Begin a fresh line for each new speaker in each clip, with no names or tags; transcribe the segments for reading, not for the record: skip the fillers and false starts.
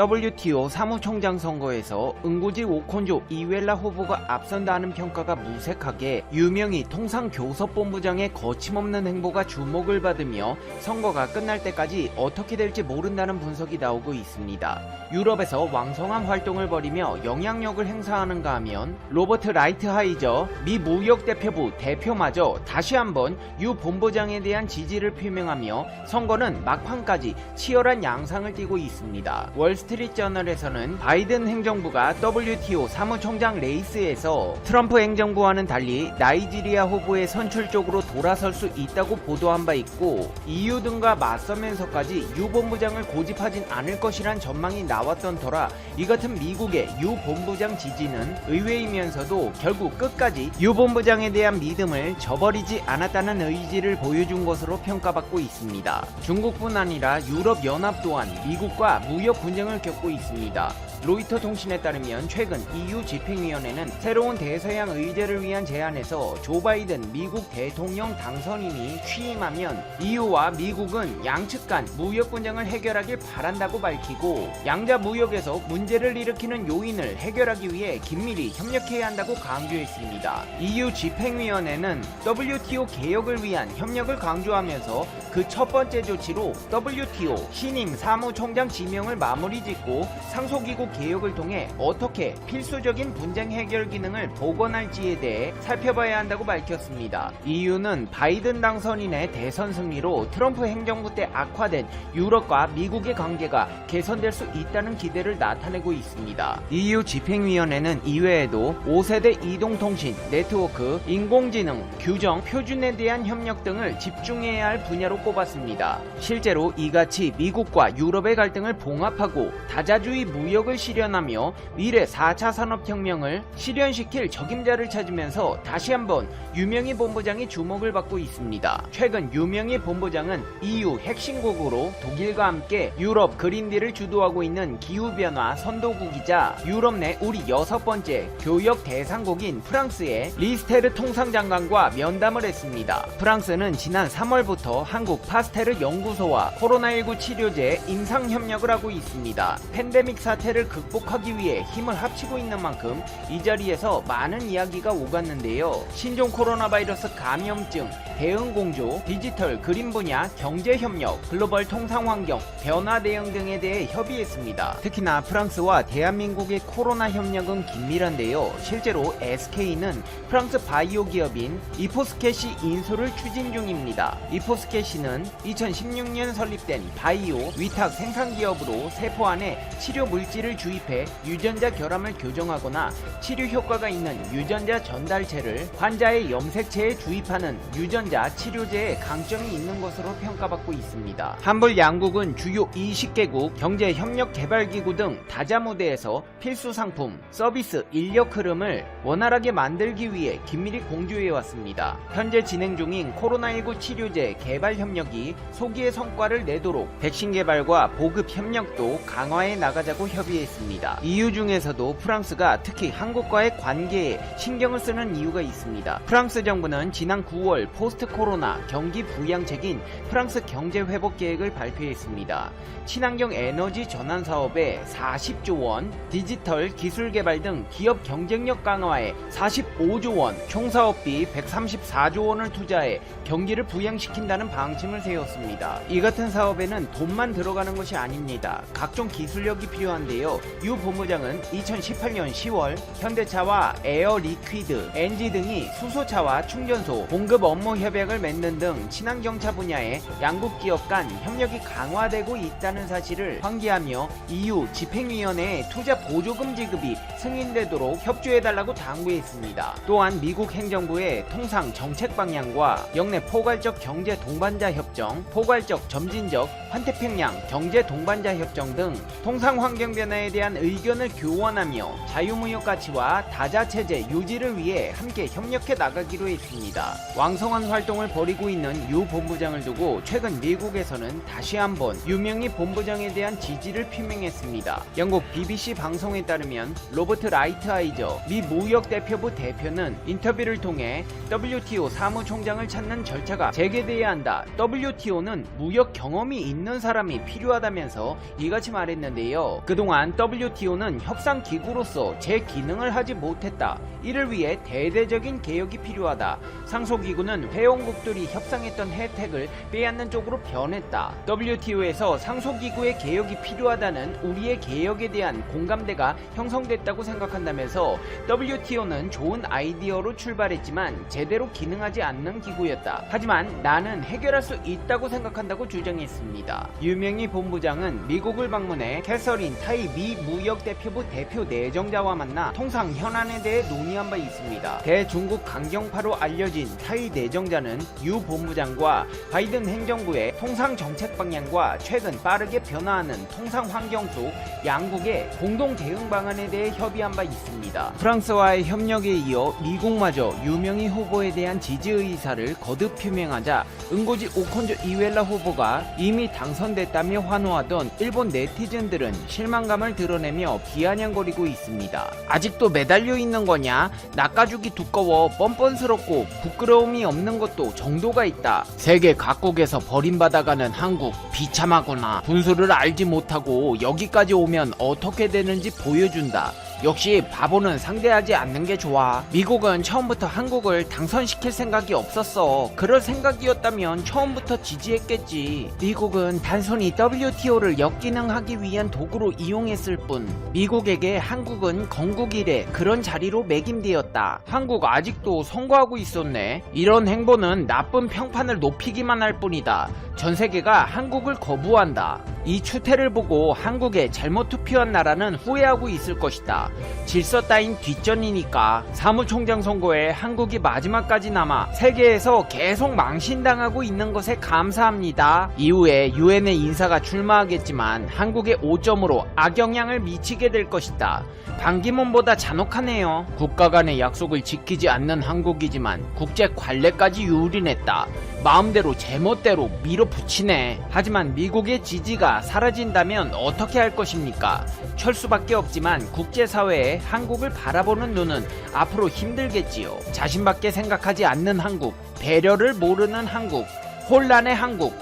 WTO 사무총장 선거에서 응고지 오콘조 이웰라 후보가 앞선다는 평가가 무색하게 유명희 통상교섭본부장의 거침없는 행보가 주목을 받으며 선거가 끝날 때까지 어떻게 될지 모른다는 분석이 나오고 있습니다. 유럽에서 왕성한 활동을 벌이며 영향력을 행사하는가 하면 로버트 라이트하이저 미 무역대표부 대표마저 다시 한번 유 본부장에 대한 지지를 표명하며 선거는 막판까지 치열한 양상을 띠고 있습니다. 월스트리트저널에서는 바이든 행정부가 WTO 사무총장 레이스에서 트럼프 행정부와는 달리 나이지리아 후보의 선출 쪽으로 돌아설 수 있다고 보도한 바 있고 EU 등과 맞서면서까지 유 본부장을 고집하진 않을 것이란 전망이 나왔던 터라 이 같은 미국의 유 본부장 지지는 의외이면서도 결국 끝까지 유 본부장에 대한 믿음을 저버리지 않았다는 의지를 보여준 것으로 평가받고 있습니다. 중국뿐 아니라 유럽연합 또한 미국과 무역 분쟁을 겪고 있습니다. 로이터 통신에 따르면 최근 EU 집행위원회는 새로운 대서양 의제를 위한 제안에서 조 바이든 미국 대통령 당선인이 취임하면 EU와 미국은 양측 간 무역 분쟁을 해결하길 바란다고 밝히고 양자 무역에서 문제를 일으키는 요인을 해결하기 위해 긴밀히 협력해야 한다고 강조했습니다. EU 집행위원회는 WTO 개혁을 위한 협력을 강조하면서 그 첫 번째 조치로 WTO 신임 사무총장 지명을 마무리 짓고 상소기구 개혁을 통해 어떻게 필수적인 분쟁 해결 기능을 복원할지에 대해 살펴봐야 한다고 밝혔습니다. EU는 바이든 당선인의 대선 승리로 트럼프 행정부 때 악화된 유럽과 미국의 관계가 개선될 수 있다는 기대를 나타내고 있습니다. EU 집행위원회는 이외에도 5세대 이동통신, 네트워크, 인공지능, 규정, 표준에 대한 협력 등을 집중해야 할 분야로 꼽았습니다. 실제로 이같이 미국과 유럽의 갈등을 봉합하고 다자주의 무역을 실현하며 미래 4차 산업혁명을 실현시킬 적임자를 찾으면서 다시 한번 유명희 본부장이 주목을 받고 있습니다. 최근 유명희 본부장은 EU 핵심국으로 독일과 함께 유럽 그린딜을 주도하고 있는 기후변화 선도국이자 유럽 내 우리 6번째 교역 대상국인 프랑스의 리스테르 통상장관과 면담을 했습니다. 프랑스는 지난 3월부터 한국 파스테르 연구소와 코로나19 치료제 임상협력을 하고 있습니다. 팬데믹 사태를 극복하기 위해 힘을 합치고 있는 만큼 이 자리에서 많은 이야기가 오갔는데요. 신종 코로나 바이러스 감염증, 대응 공조, 디지털 그린 분야, 경제협력, 글로벌 통상환경, 변화 대응 등에 대해 협의했습니다. 특히나 프랑스와 대한민국의 코로나 협력은 긴밀한데요. 실제로 SK는 프랑스 바이오 기업인 이포스켓이 인수를 추진 중입니다. 이포스켓은 2016년 설립된 바이오 위탁 생산 기업으로 세포 안에 치료 물질을 주입해 유전자 결함을 교정하거나 치료 효과가 있는 유전자 전달체를 환자의 염색체에 주입하는 유전자 치료제에 강점이 있는 것으로 평가받고 있습니다. 한불 양국은 주요 20개국 경제협력개발기구 등 다자무대에서 필수 상품, 서비스, 인력 흐름을 원활하게 만들기 위해 긴밀히 공조해왔습니다. 현재 진행 중인 코로나19 치료제 개발 협력이 소기의 성과를 내도록 백신 개발과 보급 협력도 강화해 나가자고 협의했습니다. EU 중에서도 프랑스가 특히 한국과의 관계에 신경을 쓰는 이유가 있습니다. 프랑스 정부는 지난 9월 포스트 코로나 경기 부양책인 프랑스 경제회복 계획을 발표했습니다. 친환경 에너지 전환 사업에 40조 원, 디지털 기술 개발 등 기업 경쟁력 강화에 45조 원, 총 사업비 134조 원을 투자해 경기를 부양시킨다는 방침을 세웠습니다. 이 같은 사업에는 돈만 들어가는 것이 아닙니다. 각종 기술력이 필요한데요. 유 본부장은 2018년 10월 현대차와 에어 리퀴드, NG 등이 수소차와 충전소 공급 업무 협약을 맺는 등 친환경차 분야에 양국 기업 간 협력이 강화되고 있다는 사실을 환기하며 EU 집행위원회에 투자 보조금 지급이 승인되도록 협조해달라고 당부했습니다. 또한 미국 행정부의 통상 정책 방향과 역내 포괄적 경제 동반자 협정, 포괄적 점진적 환태평양 경제 동반자 협정 등 통상 환경 변화에 대한 의견을 교환하며 자유무역 가치와 다자체제 유지를 위해 함께 협력해 나가기로 했습니다. 왕성한 활동을 벌이고 있는 유 본부장을 두고 최근 미국에서는 다시 한번 유명희 본부장에 대한 지지를 표명했습니다. 영국 BBC 방송에 따르면 로버트 라이트아이저 미 무역대표부 대표는 인터뷰를 통해 WTO 사무총장을 찾는 절차가 재개돼야 한다. WTO는 무역 경험이 있는 사람이 필요하다면서 이같이 말했는데요. 그동안 WTO는 협상기구로서 제 기능을 하지 못했다. 이를 위해 대대적인 개혁이 필요하다. 상소기구는 회원국들이 협상했던 혜택을 빼앗는 쪽으로 변했다. WTO에서 상소기구의 개혁이 필요하다는 우리의 개혁에 대한 공감대가 형성됐다고 생각한다면서 WTO는 좋은 아이디어로 출발했지만 제대로 기능하지 않는 기구였다. 하지만 나는 해결할 수 있다고 생각한다고 주장했습니다. 유명희 본부장은 미국을 방문해 캐서린 타이 미 무역대표부 대표 내정자와 만나 통상 현안에 대해 논의한 바 있습니다. 대중국 강경파로 알려진 타이 내정자는 유 본부장과 바이든 행정부의 통상 정책 방향과 최근 빠르게 변화하는 통상 환경 속 양국의 공동 대응 방안에 대해 협의한 바 있습니다. 프랑스와의 협력에 이어 미국마저 유명희 후보에 대한 지지 의사를 거듭 표명하자 응고지 오콘조 이웰라 후보가 이미 당선됐다며 환호하던 일본 네티즌들은 실망감을 드러내며 비아냥거리고 있습니다. 아직도 매달려 있는 거냐? 낚아주기 두꺼워 뻔뻔스럽고 부끄러움이 없는 것도 정도가 있다. 세계 각국에서 버림받아가는 한국 비참하구나. 분수를 알지 못하고 여기까지 오면 어떻게 되는지 보여준다. 역시 바보는 상대하지 않는 게 좋아. 미국은 처음부터 한국을 당선시킬 생각이 없었어. 그럴 생각이었다면 처음부터 지지했겠지. 미국은 단순히 WTO를 역기능하기 위한 도구로 이용했을 뿐. 미국에게 한국은 건국 이래 그런 자리로 매김되었다. 한국 아직도 선거하고 있었네. 이런 행보는 나쁜 평판을 높이기만 할 뿐이다. 전 세계가 한국을 거부한다. 이 추태를 보고 한국에 잘못 투표한 나라는 후회하고 있을 것이다. 질서 따윈 뒷전이니까. 사무총장 선거에 한국이 마지막까지 남아 세계에서 계속 망신당하고 있는 것에 감사합니다. 이후에 유엔의 인사가 출마하겠지만 한국의 5점으로 악영향을 미치게 될 것이다. 반기문보다 잔혹하네요. 국가 간의 약속을 지키지 않는 한국이지만 국제 관례까지 유린했다. 마음대로 제멋대로 밀어붙이네. 하지만 미국의 지지가 사라진다면 어떻게 할 것입니까? 철수밖에 없지만 국제사회에 한국을 바라보는 눈은 앞으로 힘들겠지요. 자신밖에 생각하지 않는 한국, 배려를 모르는 한국, 혼란의 한국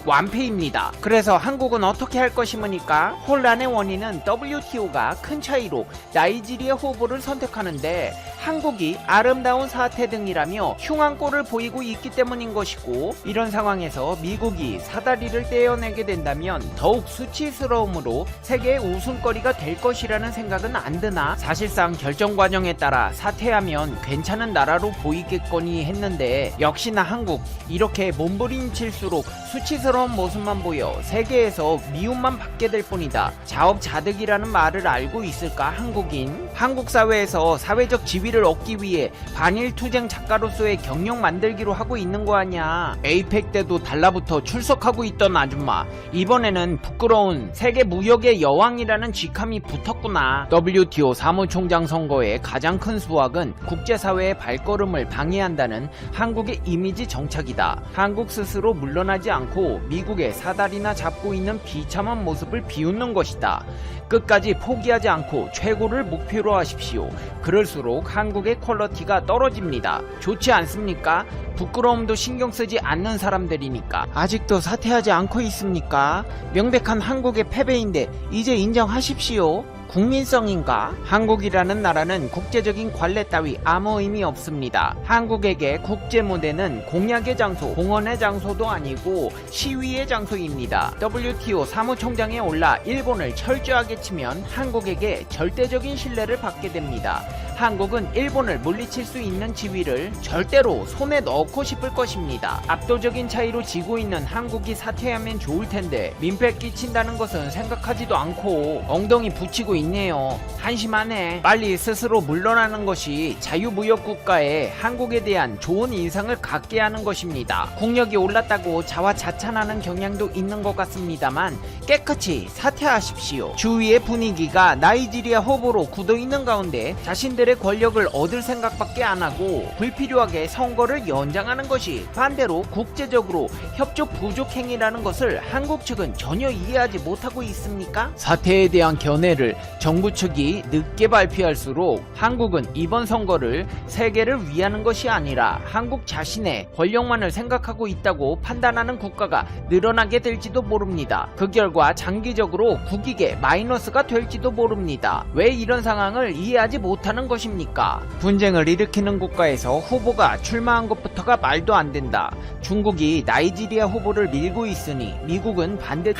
완패입니다. 그래서 한국은 어떻게 할 것입니까? 혼란의 원인은 WTO가 큰 차이로 나이지리아 후보를 선택하는데 한국이 아름다운 사태 등이라며 흉한 꼴을 보이고 있기 때문인 것이고, 이런 상황에서 미국이 사다리를 떼어내게 된다면 더욱 수치스러움으로 세계의 웃음거리가 될 것이라는 생각은 안 드나? 사실상 결정 과정에 따라 사퇴하면 괜찮은 나라로 보이겠거니 했는데 역시나 한국 이렇게 몸부림칠수록 수치스러운 모습만 보여 세계에서 미움만 받게 될 뿐이다. 자업자득이라는 말을 알고 있을까 한국인? 한국 사회에서 사회적 지위를 얻기 위해 반일투쟁 작가로서의 경력 만들기로 하고 있는 거 아냐. 에이펙 때도 달라붙어 출석하고 있던 아줌마, 이번에는 부끄러운 세계 무역의 여왕이라는 직함이 붙었구나. WTO 사무총장 선거의 가장 큰 수확은 국제사회의 발걸음을 방해한다는 한국의 이미지 정착이다. 한국 스스로 물러나지 않고 미국의 사다리나 잡고 있는 비참한 모습을 비웃는 것이다. 끝까지 포기하지 않고 최고를 목표로 하십시오. 그럴수록 한국의 퀄리티가 떨어집니다. 좋지 않습니까? 부끄러움도 신경 쓰지 않는 사람들이니까. 아직도 사퇴하지 않고 있습니까? 명백한 한국의 패배인데 이제 인정하십시오. 국민성인가? 한국이라는 나라는 국제적인 관례 따위 아무 의미 없습니다. 한국에게 국제 무대는 공약의 장소, 공헌의 장소도 아니고 시위의 장소입니다. WTO 사무총장에 올라 일본을 철저하게 치면 한국에게 절대적인 신뢰를 받게 됩니다. 한국은 일본을 물리칠 수 있는 지위를 절대로 손에 넣고 싶을 것입니다. 압도적인 차이로 지고 있는 한국이 사퇴하면 좋을 텐데 민폐 끼친다는 것은 생각하지도 않고 엉덩이 붙이고 있네요. 한심하네. 빨리 스스로 물러나는 것이 자유무역국가에 한국에 대한 좋은 인상을 갖게 하는 것입니다. 국력이 올랐다고 자화자찬하는 경향도 있는 것 같습니다만 깨끗이 사퇴하십시오. 주위의 분위기가 나이지리아 후보로 굳어있는 가운데 자신들 자신들의 권력을 얻을 생각밖에 안 하고 불필요하게 선거를 연장하는 것이 반대로 국제적으로 협조 부족 행위라는 것을 한국 측은 전혀 이해하지 못하고 있습니까? 사태에 대한 견해를 정부 측이 늦게 발표할수록 한국은 이번 선거를 세계를 위하는 것이 아니라 한국 자신의 권력만을 생각하고 있다고 판단하는 국가가 늘어나게 될지도 모릅니다. 그 결과 장기적으로 국익에 마이너스가 될지도 모릅니다. 왜 이런 상황을 이해하지 못하는 것입니까? 분쟁을 일으키는 국가에서 후보가 출마한 것부터가 말도 안 된다. 중국이 나이지리아 후보를 밀고 있으니 미국은 반대.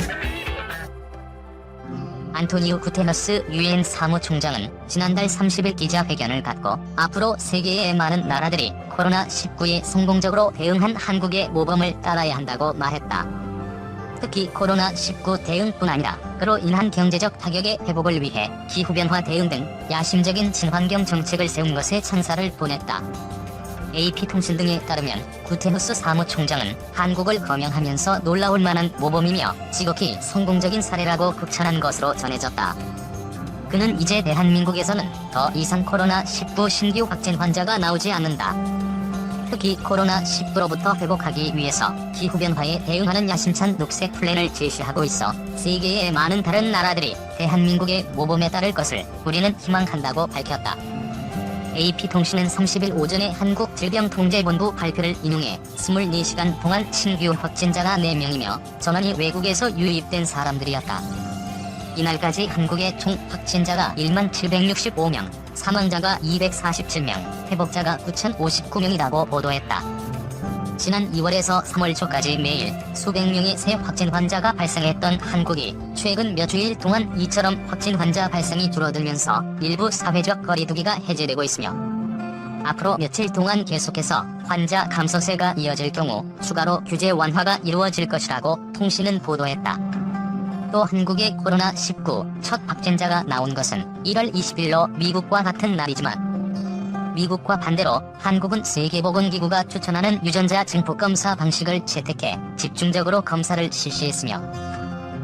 안토니오 구테러스 유엔 사무총장은 지난달 30일 기자회견을 갖고 앞으로 세계의 많은 나라들이 코로나19에 성공적으로 대응한 한국의 모범을 따라야 한다고 말했다. 특히 코로나19 대응뿐 아니라 그로 인한 경제적 타격의 회복을 위해 기후변화 대응 등 야심적인 친환경 정책을 세운 것에 찬사를 보냈다. AP통신 등에 따르면 구테러스 사무총장은 한국을 거명하면서 놀라울 만한 모범이며 지극히 성공적인 사례라고 극찬한 것으로 전해졌다. 그는 이제 대한민국에서는 더 이상 코로나19 신규 확진 환자가 나오지 않는다. 특히 코로나19로부터 회복하기 위해서 기후변화에 대응하는 야심찬 녹색 플랜을 제시하고 있어 세계의 많은 다른 나라들이 대한민국의 모범에 따를 것을 우리는 희망한다고 밝혔다. AP통신은 30일 오전에 한국질병통제본부 발표를 인용해 24시간 동안 신규 확진자가 4명이며 전원이 외국에서 유입된 사람들이었다. 이날까지 한국의 총 확진자가 1만 765명, 사망자가 247명, 회복자가 9,059명이라고 보도했다. 지난 2월에서 3월 초까지 매일 수백 명의 새 확진 환자가 발생했던 한국이 최근 몇 주일 동안 이처럼 확진 환자 발생이 줄어들면서 일부 사회적 거리두기가 해제되고 있으며 앞으로 며칠 동안 계속해서 환자 감소세가 이어질 경우 추가로 규제 완화가 이루어질 것이라고 통신은 보도했다. 또 한국의 코로나19 첫 확진자가 나온 것은 1월 20일로 미국과 같은 날이지만 미국과 반대로 한국은 세계보건기구가 추천하는 유전자 증폭 검사 방식을 채택해 집중적으로 검사를 실시했으며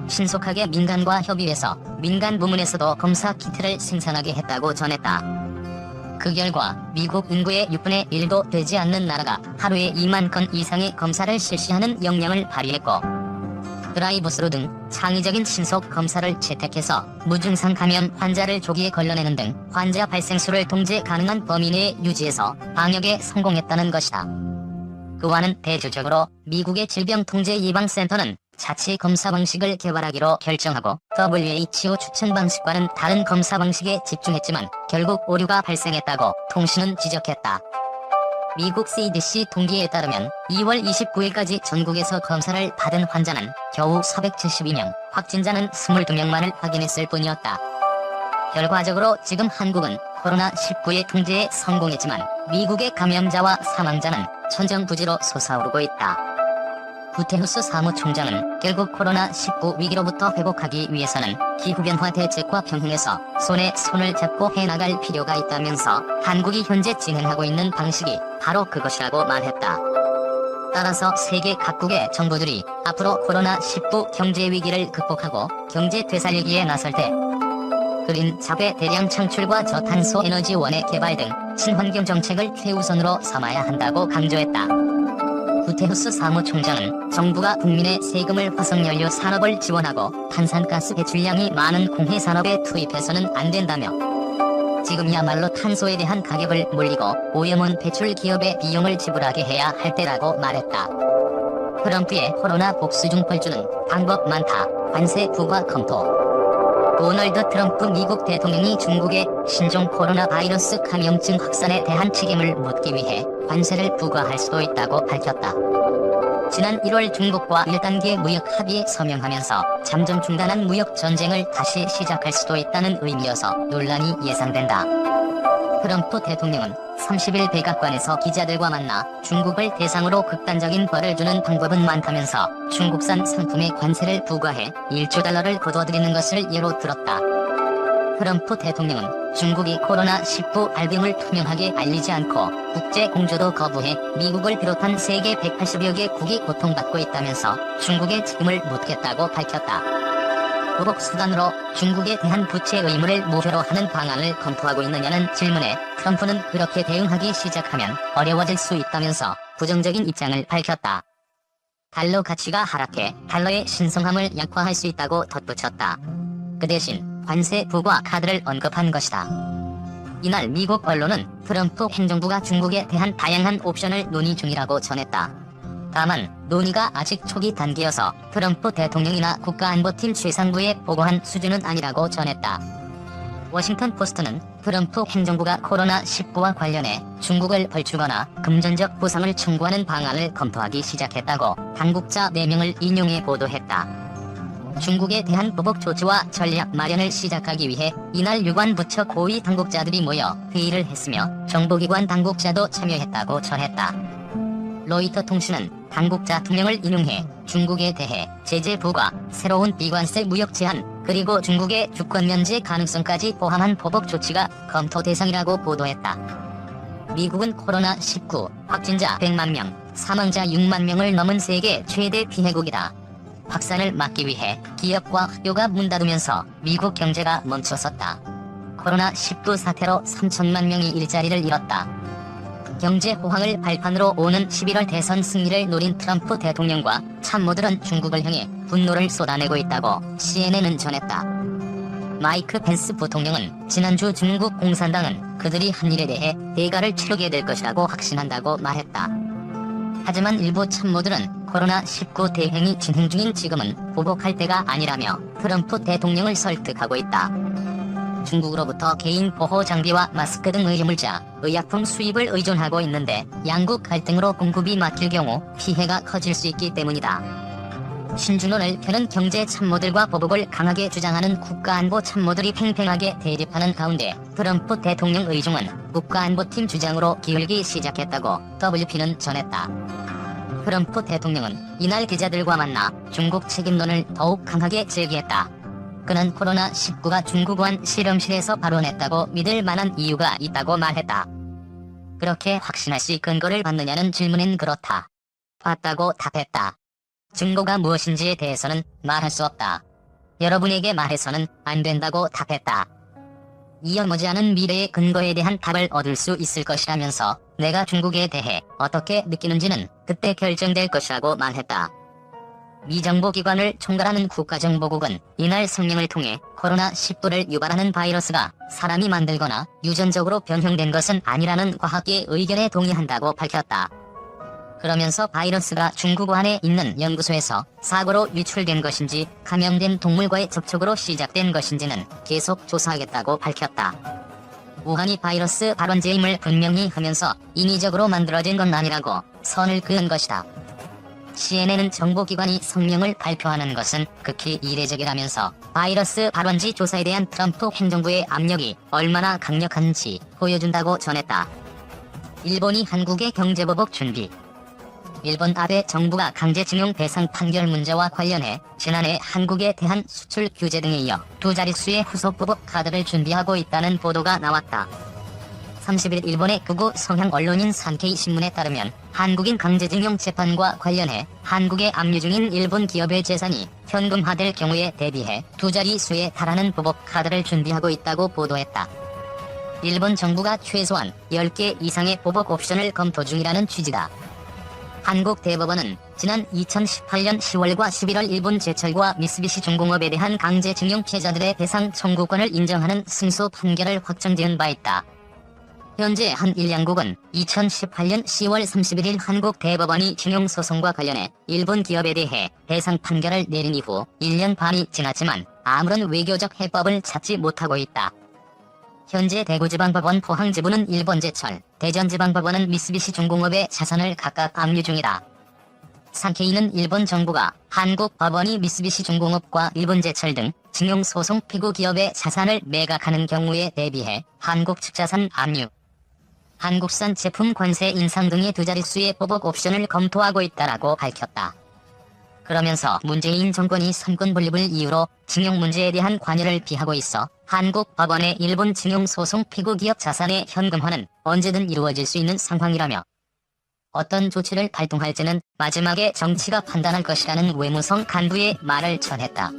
신속하게 민간과 협의해서 민간 부문에서도 검사 키트를 생산하게 했다고 전했다. 그 결과 미국 인구의 6분의 1도 되지 않는 나라가 하루에 2만 건 이상의 검사를 실시하는 역량을 발휘했고 드라이브스루 등 창의적인 신속 검사를 채택해서 무증상 감염 환자를 조기에 걸러내는 등 환자 발생수를 통제 가능한 범위 내에 유지해서 방역에 성공했다는 것이다. 그와는 대조적으로 미국의 질병통제예방센터는 자체 검사 방식을 개발하기로 결정하고 WHO 추천 방식과는 다른 검사 방식에 집중했지만 결국 오류가 발생했다고 통신은 지적했다. 미국 CDC 통계에 따르면 2월 29일까지 전국에서 검사를 받은 환자는 겨우 472명, 확진자는 22명만을 확인했을 뿐이었다. 결과적으로 지금 한국은 코로나19의 통제에 성공했지만 미국의 감염자와 사망자는 천정부지로 솟아오르고 있다. 구테러스 사무총장은 결국 코로나19 위기로부터 회복하기 위해서는 기후변화 대책과 병행해서 손에 손을 잡고 해나갈 필요가 있다면서 한국이 현재 진행하고 있는 방식이 바로 그것이라고 말했다. 따라서 세계 각국의 정부들이 앞으로 코로나19 경제 위기를 극복하고 경제 되살리기에 나설 때 그린 자폐 대량 창출과 저탄소 에너지원의 개발 등 친환경 정책을 최우선으로 삼아야 한다고 강조했다. 구테러스 사무총장은 정부가 국민의 세금을 화석연료 산업을 지원하고 탄산가스 배출량이 많은 공해 산업에 투입해서는 안 된다며 지금이야말로 탄소에 대한 가격을 물리고 오염원 배출 기업의 비용을 지불하게 해야 할 때라고 말했다. 트럼프의 코로나 복수중 벌주는 방법 많다. 관세 부과 검토. 도널드 트럼프 미국 대통령이 중국의 신종 코로나 바이러스 감염증 확산에 대한 책임을 묻기 위해 관세를 부과할 수도 있다고 밝혔다. 지난 1월 중국과 1단계 무역 합의에 서명하면서 잠정 중단한 무역 전쟁을 다시 시작할 수도 있다는 의미여서 논란이 예상된다. 트럼프 대통령은 30일 백악관에서 기자들과 만나 중국을 대상으로 극단적인 벌을 주는 방법은 많다면서 중국산 상품에 관세를 부과해 1조 달러를 거둬들이는 것을 예로 들었다. 트럼프 대통령은 중국이 코로나19 발병을 투명하게 알리지 않고 국제 공조도 거부해 미국을 비롯한 세계 180여 개국이 고통받고 있다면서 중국의 책임을 묻겠다고 밝혔다. 보복 수단으로 중국에 대한 부채 의무를 무효로 하는 방안을 검토하고 있느냐는 질문에 트럼프는 그렇게 대응하기 시작하면 어려워질 수 있다면서 부정적인 입장을 밝혔다. 달러 가치가 하락해 달러의 신성함을 약화할 수 있다고 덧붙였다. 그 대신 관세 부과 카드를 언급한 것이다. 이날 미국 언론은 트럼프 행정부가 중국에 대한 다양한 옵션을 논의 중이라고 전했다. 다만 논의가 아직 초기 단계여서 트럼프 대통령이나 국가안보팀 최상부에 보고한 수준은 아니라고 전했다. 워싱턴 포스트는 트럼프 행정부가 코로나19와 관련해 중국을 벌주거나 금전적 보상을 청구하는 방안을 검토하기 시작했다고 당국자 4명을 인용해 보도했다. 중국에 대한 보복 조치와 전략 마련을 시작하기 위해 이날 유관 부처 고위 당국자들이 모여 회의를 했으며 정보기관 당국자도 참여했다고 전했다. 로이터 통신은 당국자 2명을 인용해 중국에 대해 제재 부과, 새로운 비관세 무역 제한, 그리고 중국의 주권 면제 가능성까지 포함한 보복 조치가 검토 대상이라고 보도했다. 미국은 코로나19 확진자 100만 명, 사망자 6만 명을 넘은 세계 최대 피해국이다. 확산을 막기 위해 기업과 학교가 문 닫으면서 미국 경제가 멈춰섰다. 코로나19 사태로 3천만 명이 일자리를 잃었다. 경제 호황을 발판으로 오는 11월 대선 승리를 노린 트럼프 대통령과 참모들은 중국을 향해 분노를 쏟아내고 있다고 CNN은 전했다. 마이크 펜스 부통령은 지난주 중국 공산당은 그들이 한 일에 대해 대가를 치르게 될 것이라고 확신한다고 말했다. 하지만 일부 참모들은 코로나19 대행이 진행 중인 지금은 보복할 때가 아니라며 트럼프 대통령을 설득하고 있다. 중국으로부터 개인 보호 장비와 마스크 등 의료물자, 의약품 수입을 의존하고 있는데 양국 갈등으로 공급이 막힐 경우 피해가 커질 수 있기 때문이다. 신준원을 펴는 경제 참모들과 보복을 강하게 주장하는 국가안보 참모들이 팽팽하게 대립하는 가운데 트럼프 대통령 의중은 국가안보팀 주장으로 기울기 시작했다고 WP는 전했다. 트럼프 대통령은 이날 기자들과 만나 중국 책임론을 더욱 강하게 제기했다. 그는 코로나19가 중국원 실험실에서 발원했다고 믿을 만한 이유가 있다고 말했다. 그렇게 확신할 수 있는 근거를 받느냐는 질문엔 그렇다. 봤다고 답했다. 증거가 무엇인지에 대해서는 말할 수 없다. 여러분에게 말해서는 안 된다고 답했다. 이어 머지않은 미래의 근거에 대한 답을 얻을 수 있을 것이라면서 내가 중국에 대해 어떻게 느끼는지는 그때 결정될 것이라고 말했다. 미 정보기관을 총괄하는 국가정보국은 이날 성명을 통해 코로나19를 유발하는 바이러스가 사람이 만들거나 유전적으로 변형된 것은 아니라는 과학계의 의견에 동의한다고 밝혔다. 그러면서 바이러스가 중국 우한에 있는 연구소에서 사고로 유출된 것인지 감염된 동물과의 접촉으로 시작된 것인지는 계속 조사하겠다고 밝혔다. 우한이 바이러스 발원지임을 분명히 하면서 인위적으로 만들어진 건 아니라고 선을 그은 것이다. CNN은 정보기관이 성명을 발표하는 것은 극히 이례적이라면서 바이러스 발원지 조사에 대한 트럼프 행정부의 압력이 얼마나 강력한지 보여준다고 전했다. 일본이 한국의 경제보복 준비. 일본 아베 정부가 강제징용 배상 판결 문제와 관련해 지난해 한국에 대한 수출 규제 등에 이어 두 자릿수의 후속 보복 카드를 준비하고 있다는 보도가 나왔다. 30일 일본의 극우 성향 언론인 산케이 신문에 따르면 한국인 강제징용 재판과 관련해 한국에 압류 중인 일본 기업의 재산이 현금화될 경우에 대비해 두 자릿수에 달하는 보복 카드를 준비하고 있다고 보도했다. 일본 정부가 최소한 10개 이상의 보복 옵션을 검토 중이라는 취지다. 한국 대법원은 지난 2018년 10월과 11월 일본 제철과 미쓰비시 중공업에 대한 강제징용 피해자들의 배상 청구권을 인정하는 승소 판결을 확정지은 바 있다. 현재 한일양국은 2018년 10월 31일 한국 대법원이 징용소송과 관련해 일본 기업에 대해 배상 판결을 내린 이후 1년 반이 지났지만 아무런 외교적 해법을 찾지 못하고 있다. 현재 대구지방법원 포항지부는 일본제철, 대전지방법원은 미쓰비시 중공업의 자산을 각각 압류 중이다. 산케이는 일본 정부가 한국 법원이 미쓰비시 중공업과 일본제철 등 징용소송 피고 기업의 자산을 매각하는 경우에 대비해 한국 측 자산 압류, 한국산 제품 관세 인상 등의 두 자릿수의 보복 옵션을 검토하고 있다라고 밝혔다. 그러면서 문재인 정권이 삼권 분립을 이유로 징용 문제에 대한 관여를 피하고 있어 한국 법원의 일본 징용 소송 피고 기업 자산의 현금화는 언제든 이루어질 수 있는 상황이라며 어떤 조치를 발동할지는 마지막에 정치가 판단할 것이라는 외무성 간부의 말을 전했다.